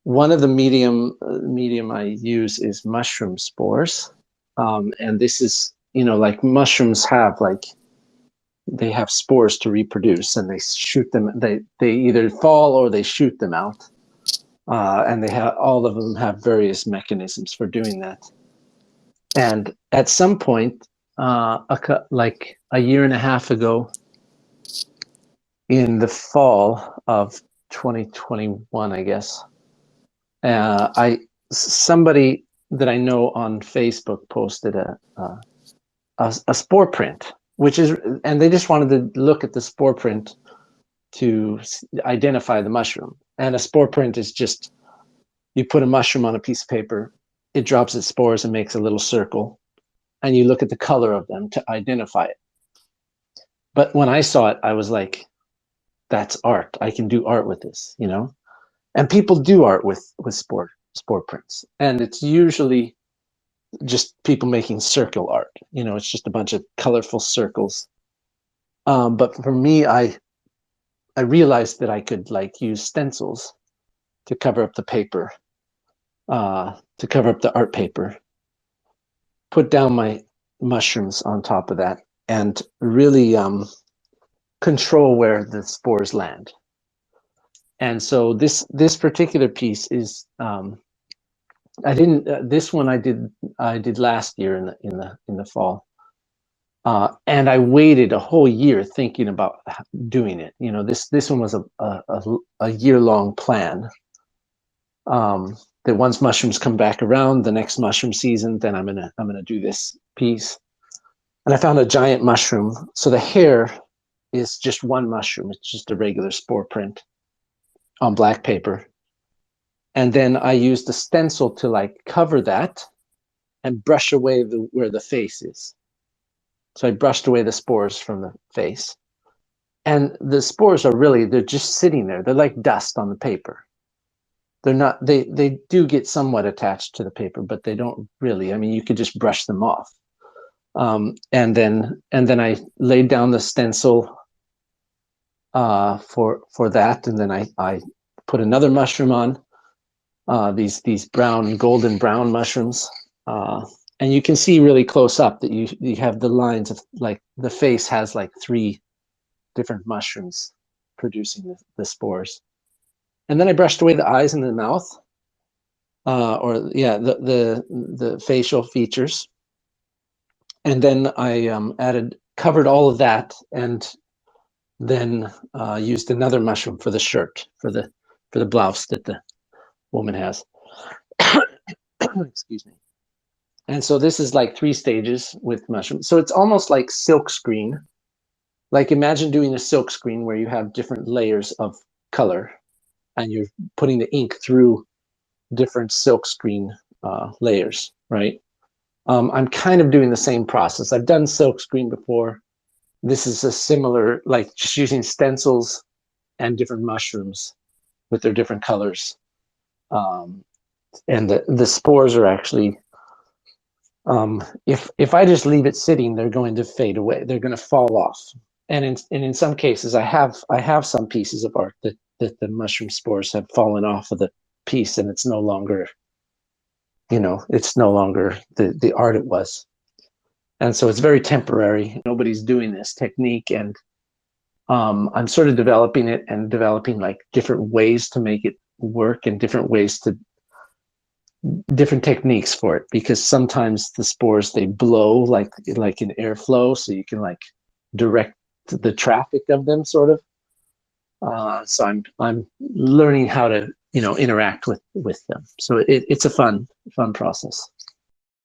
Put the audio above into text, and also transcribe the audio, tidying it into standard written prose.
one of the medium I use is mushroom spores. And this is, like mushrooms have they have spores to reproduce, and they shoot them. They either fall or they shoot them out. And all of them have various mechanisms for doing that. And at some point, like a year and a half ago, in the fall of 2021, I guess, somebody that I know on Facebook posted a spore print, and they just wanted to look at the spore print to identify the mushroom. And a spore print is just, you put a mushroom on a piece of paper, it drops its spores and makes a little circle, and you look at the color of them to identify it. But when I saw it, I was like, that's art. I can do art with this, And people do art with spore prints. And it's usually just people making circle art. It's just a bunch of colorful circles. But for me, I realized that I could use stencils to cover up the paper, to cover up the art paper, put down my mushrooms on top of that, and really control where the spores land. And so this particular piece is this one I did last year in the fall. And I waited a whole year thinking about doing it. This one was a year-long plan. That once mushrooms come back around, the next mushroom season, then I'm gonna do this piece. And I found a giant mushroom. So the hair is just one mushroom. It's just a regular spore print on black paper. And then I used a stencil to cover that and brush away where the face is. So I brushed away the spores from the face. And the spores they're just sitting there. They're like dust on the paper. They're not, they do get somewhat attached to the paper, but they don't really. I mean, you could just brush them off. And then I laid down the stencil for that. And then I put another mushroom on, these golden brown mushrooms. And you can see really close up that you have the lines of the face has 3 different mushrooms producing the spores. And then I brushed away the eyes and the mouth, the facial features. And then I covered all of that, and then used another mushroom for the shirt, for the blouse that the woman has. Excuse me. And so this is 3 stages with mushrooms. So it's almost like silk screen. Imagine doing a silk screen where you have different layers of color, and you're putting the ink through different silk screen layers, right? I'm kind of doing the same process. I've done silk screen before. This is a similar, just using stencils and different mushrooms with their different colors. And the spores are actually, if I just leave it sitting, they're going to fade away. They're going to fall off. And in some cases, I have some pieces of art that the mushroom spores have fallen off of the piece, and it's no longer, it's no longer the art it was. And so it's very temporary. Nobody's doing this technique, and I'm sort of developing it and developing different ways to make it work, and different techniques for it, because sometimes the spores, they blow like in airflow, so you can direct the traffic of them, sort of. So I'm learning how to interact with them. So it's a fun process.